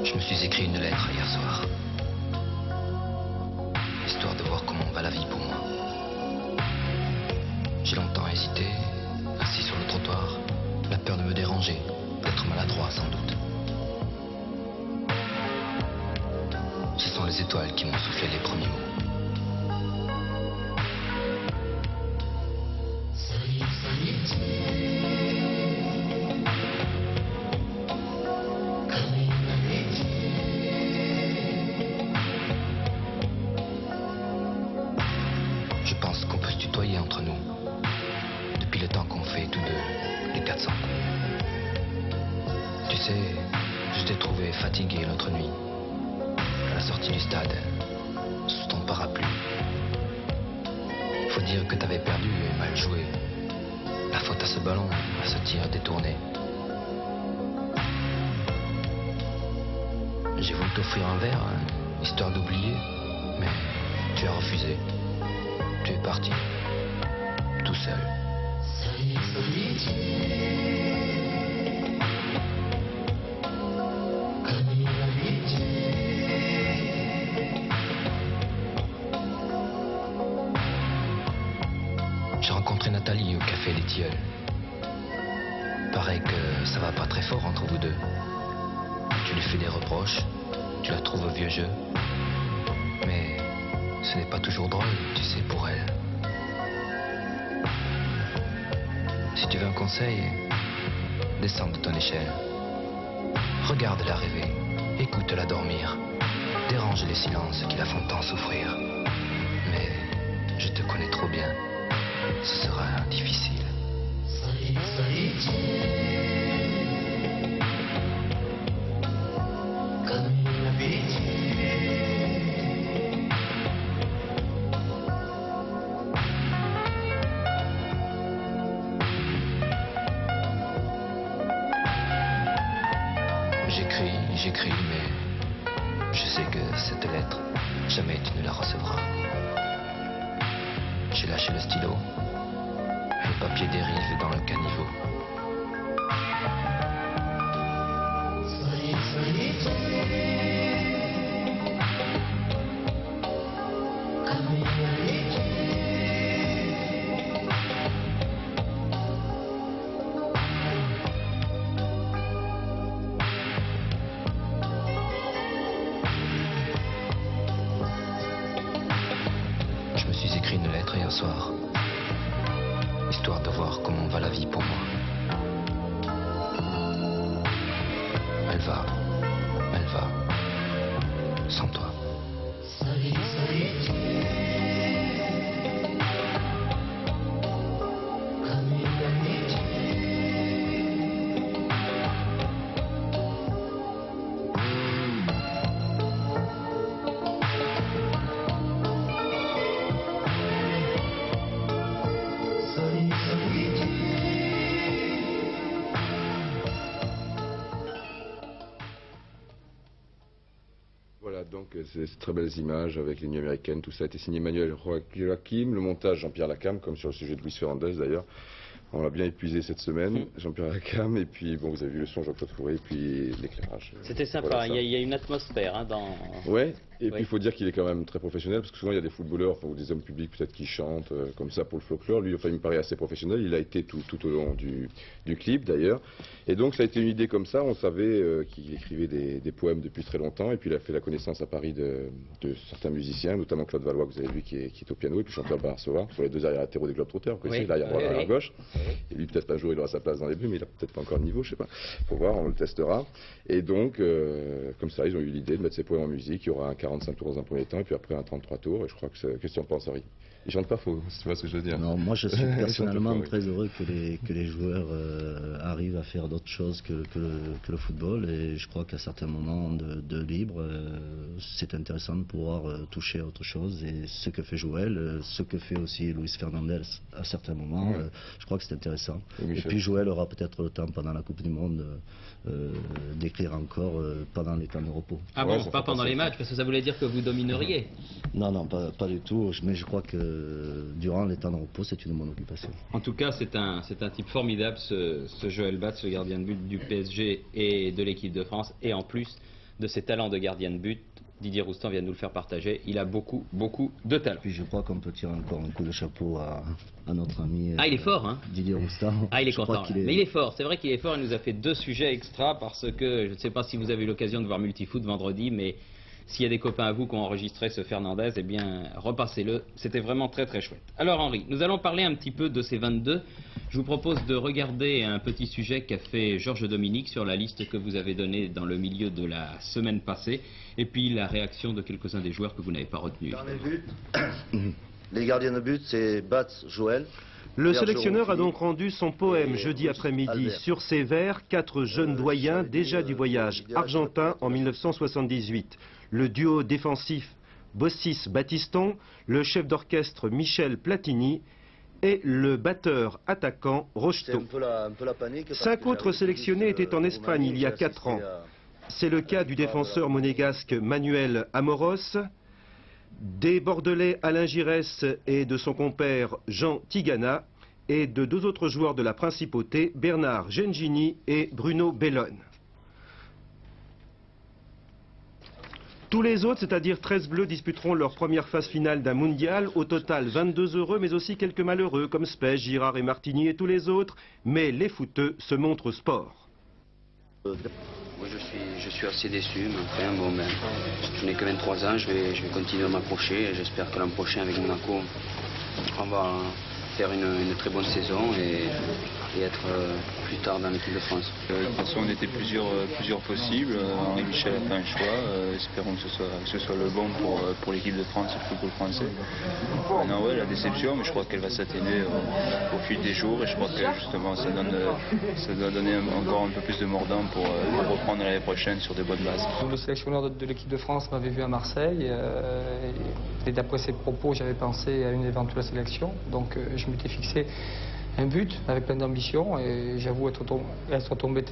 S13: Je me suis écrit une lettre hier soir, histoire de voir comment va la vie pour moi. J'ai longtemps hésité, assis sur le trottoir, la peur de me déranger, d'être maladroit sans doute. Ce sont les étoiles qui m'ont soufflé les premiers mots. Je pense qu'on peut se tutoyer entre nous, depuis le temps qu'on fait tous deux les 400 coups. Tu sais, je t'ai trouvé fatigué l'autre nuit, à la sortie du stade, sous ton parapluie. Faut dire que t'avais perdu et mal joué. La faute à ce ballon, à ce tir détourné. J'ai voulu t'offrir un verre, histoire d'oublier, mais tu as refusé. Tu es parti, tout seul. J'ai rencontré Nathalie au café des Tilleuls. Paraît que ça va pas très fort entre vous deux. Tu lui fais des reproches, tu la trouves vieux jeu. Mais ce n'est pas toujours drôle, tu sais, pour elle. Si tu veux un conseil, descends de ton échelle. Regarde-la rêver, écoute-la dormir. Dérange les silences qui la font tant souffrir. Mais je te connais trop bien, ce sera difficile. J'écris, mais je sais que cette lettre, jamais tu ne la recevras. J'ai lâché le stylo, le papier dérive dans le caniveau. Je me suis écrit une lettre hier soir, histoire de voir comment va la vie pour moi. Elle va, sans toi.
S3: donc c'est très belles images avec les nuits américaines, tout ça a été signé Emmanuel Joachim, le montage Jean-Pierre Lacam, comme sur le sujet de Luis Fernandez d'ailleurs. On l'a bien épuisé cette semaine, Jean-Pierre Lacam, et puis bon, vous avez vu le son Jean-Claude Fourré, et puis l'éclairage.
S1: C'était sympa,
S3: voilà,
S1: il y a une atmosphère hein, dans...
S3: Ouais, et puis il faut dire qu'il est quand même très professionnel, parce que souvent il y a des footballeurs ou des hommes publics peut-être qui chantent comme ça pour le folklore. Lui, enfin, il me paraît assez professionnel, il a été tout au long du clip d'ailleurs. Et donc ça a été une idée comme ça, on savait qu'il écrivait des poèmes depuis très longtemps, et puis il a fait la connaissance à Paris de certains musiciens, notamment Claude Valois, que vous avez vu, qui est au piano, et puis chanteur Barsoa, sur les deux arrières latéraux des Globetrotters, l'arrière droit, l'arrière gauche. Et lui, peut-être un jour, il aura sa place dans les buts, mais il a peut-être pas encore le niveau, je sais pas. Faut voir, on le testera. Et donc, comme ça, ils ont eu l'idée de mettre ces poèmes en musique. Il y aura un 45 tours dans un premier temps, et puis après un 33 tours. Et je crois que c'est question de penser, Henri. Ils chantent pas faux, tu vois ce que je veux dire.
S2: Non, moi je suis personnellement très heureux que les joueurs arrivent à faire d'autres choses que le football, et je crois qu'à certains moments de libre, c'est intéressant de pouvoir toucher à autre chose, et ce que fait Joël, ce que fait aussi Luis Fernandez à certains moments, je crois que c'est intéressant. Et puis Joël aura peut-être le temps pendant la Coupe du Monde d'écrire encore pendant les temps de repos.
S1: Ah bon, pas pendant les matchs, parce que ça voulait dire que vous domineriez.
S2: Non, pas du tout, mais je crois que durant les temps de repos, c'est une bonne occupation.
S1: En tout cas, c'est un type formidable, ce Joël Batz, le gardien de but du PSG et de l'équipe de France, et en plus de ses talents de gardien de but, Didier Roustan vient de nous le faire partager, il a beaucoup de talent.
S2: Puis je crois qu'on peut tirer encore un coup de chapeau à notre ami
S1: il est fort, hein.
S2: Didier Roustan.
S1: Il est content, mais il est fort, c'est vrai qu'il est fort, il nous a fait 2 sujets extra, parce que, je ne sais pas si vous avez eu l'occasion de voir Multifoot vendredi, mais s'il y a des copains à vous qui ont enregistré ce Fernandez, eh bien, repassez-le. C'était vraiment très chouette. Alors Henri, nous allons parler un petit peu de ces 22. Je vous propose de regarder un petit sujet qu'a fait Georges Dominique sur la liste que vous avez donnée dans le milieu de la semaine passée. Et puis la réaction de quelques-uns des joueurs que vous n'avez pas retenus.
S2: Les gardiens de but, c'est Batz, Joël.
S9: Le sélectionneur a donc rendu son poème jeudi après-midi. Sur ces vers, 4 jeunes doyens déjà du voyage argentin en 1978. Le duo défensif Bossis-Battiston, le chef d'orchestre Michel Platini et le batteur attaquant Rocheteau. 5 autres sélectionnés étaient en Espagne il y a 4 ans. C'est le cas du défenseur monégasque Manuel Amoros, des Bordelais Alain Giresse et de son compère Jean Tigana, et de 2 autres joueurs de la Principauté, Bernard Gengini et Bruno Bellone. Tous les autres, c'est-à-dire 13 bleus, disputeront leur première phase finale d'un mondial. Au total, 22 heureux, mais aussi quelques malheureux, comme Spech, Girard et Martini et tous les autres. Mais les footeux se montrent sport.
S14: Moi, je suis assez déçu, mais enfin, bon, je n'ai que 23 ans, je vais continuer à m'approcher, et j'espère que l'an prochain, avec Monaco, on va faire une très bonne saison et être plus tard dans l'équipe de France.
S8: De toute façon, on était plusieurs possibles. Henri Michel a fait un choix. Espérons que ce soit le bon pour l'équipe de France et le football français. Maintenant, ouais, la déception, mais je crois qu'elle va s'atténuer au fil des jours, et je crois que justement ça doit donner encore un peu plus de mordant pour reprendre l'année prochaine sur de bonnes bases.
S15: Le sélectionneur de l'équipe de France m'avait vu à Marseille et d'après ses propos, j'avais pensé à une éventuelle sélection. Donc je m'étais fixé un but avec plein d'ambition, et j'avoue être tombé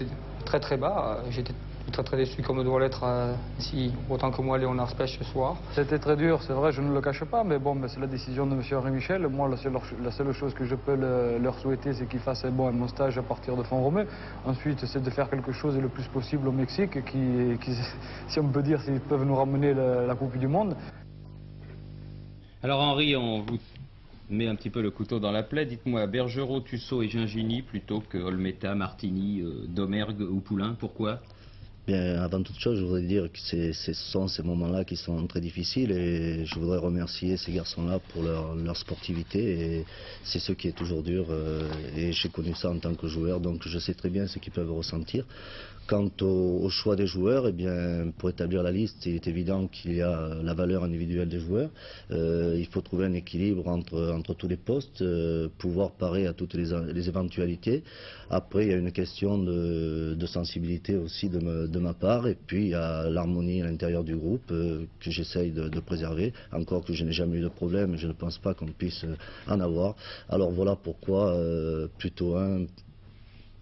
S15: très bas. J'étais très déçu, comme doit l'être si autant que moi Léonard Spech ce soir.
S16: C'était très dur, c'est vrai, je ne le cache pas, mais bon, c'est la décision de M. Henri Michel. Moi, la seule chose que je peux leur souhaiter, c'est qu'ils fassent un bon stage à partir de Font-Romeu. Ensuite, c'est de faire quelque chose le plus possible au Mexique, qui si on peut dire, s'ils peuvent nous ramener la Coupe du Monde.
S1: Alors Henri, on vous met un petit peu le couteau dans la plaie. Dites-moi, Bergerot, Tussaud et Gingini plutôt que Olmeta, Martini, Domergue ou Poulain, pourquoi?
S2: Bien, avant toute chose, je voudrais dire que ce sont ces moments-là qui sont très difficiles, et je voudrais remercier ces garçons-là pour leur sportivité, et c'est ce qui est toujours dur, et j'ai connu ça en tant que joueur, donc je sais très bien ce qu'ils peuvent ressentir. Quant au choix des joueurs, eh bien, pour établir la liste, il est évident qu'il y a la valeur individuelle des joueurs. Il faut trouver un équilibre entre tous les postes, pouvoir parer à toutes les éventualités. Après, il y a une question de sensibilité aussi de ma part, et puis il y a l'harmonie à l'intérieur du groupe que j'essaye de préserver. Encore que je n'ai jamais eu de problème, je ne pense pas qu'on puisse en avoir. Alors voilà pourquoi plutôt un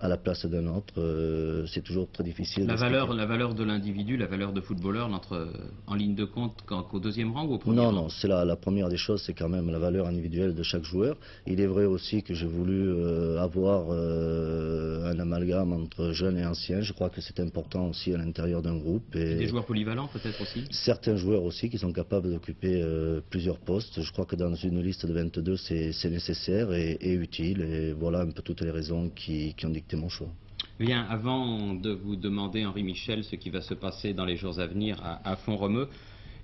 S2: à la place d'un autre, c'est toujours très difficile.
S1: La valeur de l'individu, la valeur de footballeur n'entre en ligne de compte qu'au deuxième rang ou au premier rang?
S2: Non, c'est la première des choses, c'est quand même la valeur individuelle de chaque joueur. Il est vrai aussi que j'ai voulu avoir un amalgame entre jeunes et anciens. Je crois que c'est important aussi à l'intérieur d'un groupe.
S1: Et des joueurs polyvalents peut-être aussi?
S2: Certains joueurs aussi qui sont capables d'occuper plusieurs postes. Je crois que dans une liste de 22, c'est nécessaire et utile. Et voilà un peu toutes les raisons qui ont dicté mon choix.
S1: Bien, avant de vous demander, Henri Michel, ce qui va se passer dans les jours à venir à Font-Romeu,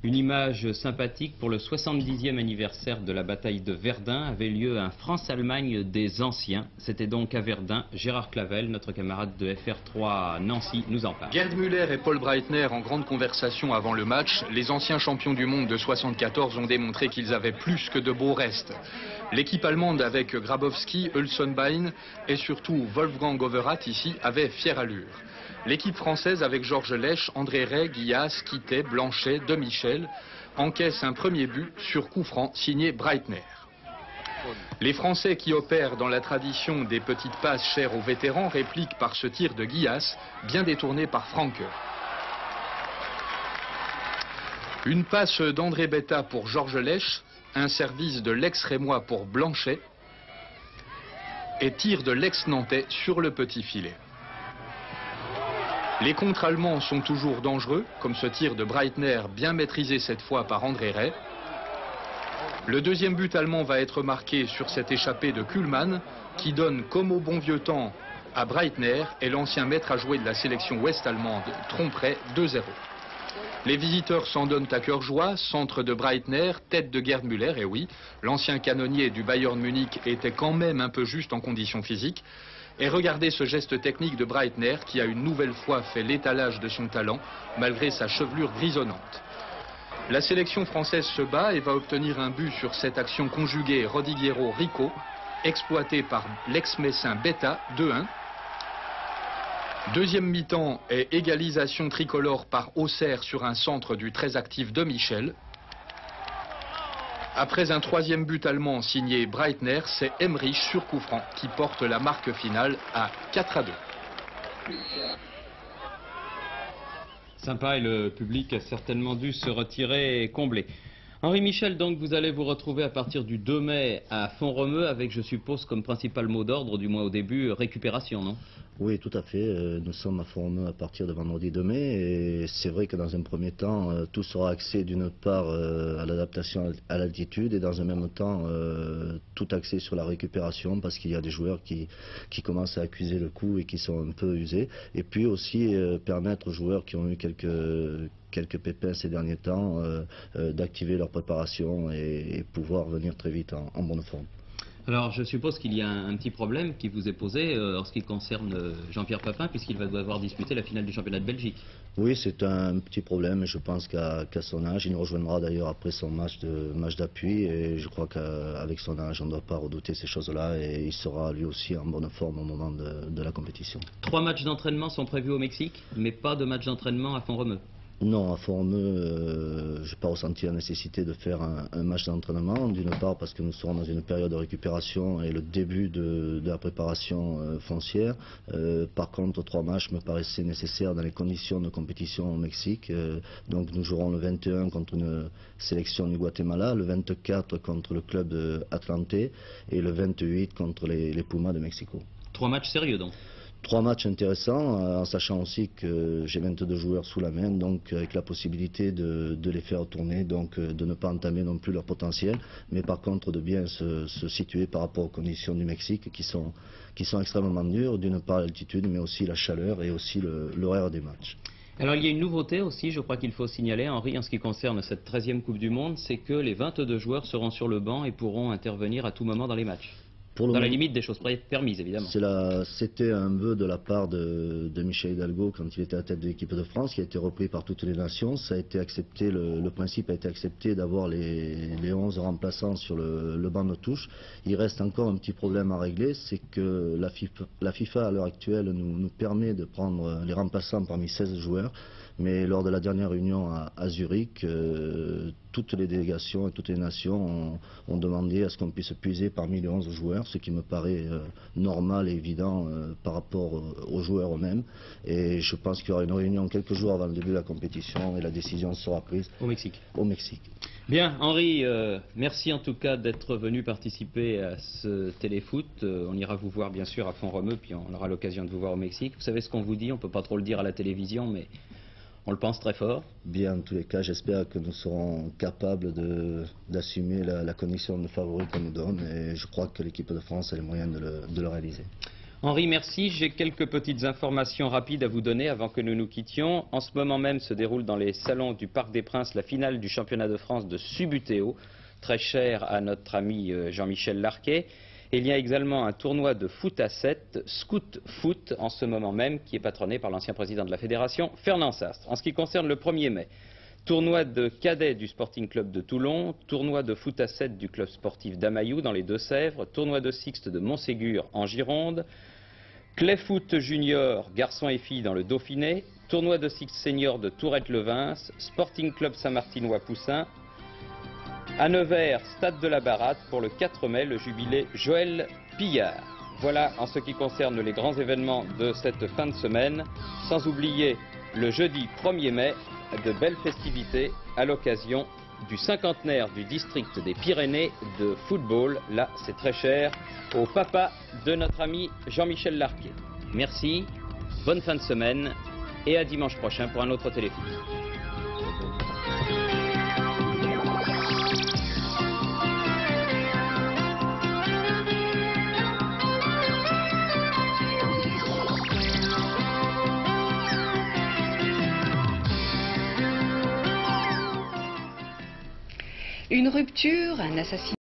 S1: une image sympathique pour le 70e anniversaire de la bataille de Verdun avait lieu un France-Allemagne des anciens. C'était donc à Verdun. Gérard Clavel, notre camarade de FR3 Nancy, nous en parle.
S17: Gerd Müller et Paul Breitner en grande conversation avant le match. Les anciens champions du monde de 74 ont démontré qu'ils avaient plus que de beaux restes. L'équipe allemande avec Grabowski, Hülsenbein et surtout Wolfgang Overath ici avait fière allure. L'équipe française avec Georges Lèche, André Ray, Guillas, Quittet, Blanchet, De Michel encaisse un premier but sur coup franc signé Breitner. Les Français qui opèrent dans la tradition des petites passes chères aux vétérans répliquent par ce tir de Guillas, bien détourné par Franke. Une passe d'André Betta pour Georges Lèche, un service de l'ex-rémois pour Blanchet et tir de l'ex-nantais sur le petit filet. Les contres allemands sont toujours dangereux, comme ce tir de Breitner bien maîtrisé cette fois par André Ray. Le deuxième but allemand va être marqué sur cette échappée de Kuhlmann, qui donne comme au bon vieux temps à Breitner et l'ancien maître à jouer de la sélection ouest-allemande tromperait 2-0. Les visiteurs s'en donnent à cœur joie, centre de Breitner, tête de Gerd Müller, et oui, l'ancien canonnier du Bayern Munich était quand même un peu juste en conditions physiques. Et regardez ce geste technique de Breitner qui a une nouvelle fois fait l'étalage de son talent malgré sa chevelure grisonnante. La sélection française se bat et va obtenir un but sur cette action conjuguée Rodiguero-Rico, exploitée par l'ex-messin Betta, 2-1. Deuxième mi-temps et égalisation tricolore par Auxerre sur un centre du très actif De Michel. Après un troisième but allemand signé Breitner, c'est Emmerich sur coup franc qui porte la marque finale à 4-2.
S1: Sympa, et le public a certainement dû se retirer comblé. Henri Michel, donc vous allez vous retrouver à partir du 2 mai à Font-Romeu avec, je suppose, comme principal mot d'ordre, du moins au début, récupération, non?
S2: Oui, tout à fait. Nous sommes à Font-Romeu à partir de vendredi 2 mai et c'est vrai que dans un premier temps, tout sera axé d'une part à l'adaptation à l'altitude et dans un même temps, tout axé sur la récupération parce qu'il y a des joueurs qui commencent à accuser le coup et qui sont un peu usés. Et puis aussi permettre aux joueurs qui ont eu quelques pépins ces derniers temps d'activer leur préparation et pouvoir venir très vite en bonne forme.
S1: Alors je suppose qu'il y a un petit problème qui vous est posé en ce qui concerne Jean-Pierre Papin puisqu'il va devoir disputer la finale du championnat de Belgique.
S2: Oui, c'est un petit problème, je pense qu'à son âge, il nous rejoindra d'ailleurs après son match d'appui et je crois qu'avec son âge, on ne doit pas redouter ces choses-là et il sera lui aussi en bonne forme au moment de la compétition.
S1: 3 matchs d'entraînement sont prévus au Mexique, mais pas de match d'entraînement à Font-Romeu.
S2: Non, à Font-Romeu, je n'ai pas ressenti la nécessité de faire un match d'entraînement, d'une part parce que nous serons dans une période de récupération et le début de la préparation foncière. Par contre, 3 matchs me paraissaient nécessaires dans les conditions de compétition au Mexique. Donc nous jouerons le 21 contre une sélection du Guatemala, le 24 contre le club de Atlante et le 28 contre les Pumas de Mexico.
S1: 3 matchs sérieux donc?
S2: 3 matchs intéressants, en sachant aussi que j'ai 22 joueurs sous la main, donc avec la possibilité de les faire tourner, donc de ne pas entamer non plus leur potentiel, mais par contre de bien se situer par rapport aux conditions du Mexique qui sont extrêmement dures, d'une part l'altitude, mais aussi la chaleur et aussi l'horaire des matchs.
S1: Alors il y a une nouveauté aussi, je crois qu'il faut signaler, Henri, en ce qui concerne cette 13e Coupe du Monde, c'est que les 22 joueurs seront sur le banc et pourront intervenir à tout moment dans les matchs. Dans la limite des choses permises, évidemment.
S2: C'était un vœu de la part de Michel Hidalgo quand il était à la tête de l'équipe de France, qui a été repris par toutes les nations. Ça a été accepté, le principe a été accepté d'avoir les 11 remplaçants sur le banc de touche. Il reste encore un petit problème à régler, c'est que la FIFA à l'heure actuelle nous permet de prendre les remplaçants parmi 16 joueurs. Mais lors de la dernière réunion à Zurich, toutes les délégations et toutes les nations ont demandé à ce qu'on puisse puiser parmi les 11 joueurs, ce qui me paraît normal et évident par rapport aux joueurs eux-mêmes. Et je pense qu'il y aura une réunion quelques jours avant le début de la compétition et la décision sera prise
S1: au Mexique.
S2: Au Mexique.
S1: Bien, Henri, merci en tout cas d'être venu participer à ce téléfoot. On ira vous voir bien sûr à Font-Romeu, puis on aura l'occasion de vous voir au Mexique. Vous savez ce qu'on vous dit, on ne peut pas trop le dire à la télévision, mais on le pense très fort.
S2: Bien, en tous les cas, j'espère que nous serons capables d'assumer la condition de favori qu'on nous donne, et je crois que l'équipe de France a les moyens de le réaliser.
S1: Henri, merci. J'ai quelques petites informations rapides à vous donner avant que nous nous quittions. En ce moment même se déroule dans les salons du Parc des Princes la finale du championnat de France de Subbuteo, très cher à notre ami Jean-Michel Larquet. Et il y a également un tournoi de foot à 7, Scout Foot, en ce moment même, qui est patronné par l'ancien président de la fédération, Fernand Sastre. En ce qui concerne le 1er mai, tournoi de cadets du Sporting Club de Toulon, tournoi de foot à 7 du club sportif d'Amaillou dans les Deux-Sèvres, tournoi de sixte de Montségur en Gironde, Clay Foot Junior, garçons et filles dans le Dauphiné, tournoi de sixte senior de Tourette-le-Vins, Sporting Club Saint-Martinois-Poussin. À Nevers, Stade de la Baratte, pour le 4 mai, le jubilé Joël Pillard. Voilà en ce qui concerne les grands événements de cette fin de semaine, sans oublier le jeudi 1er mai, de belles festivités à l'occasion du cinquantenaire du district des Pyrénées de football. Là, c'est très cher, au papa de notre ami Jean-Michel Larquet. Merci, bonne fin de semaine et à dimanche prochain pour un autre téléfoot.
S18: Une rupture, un assassinat.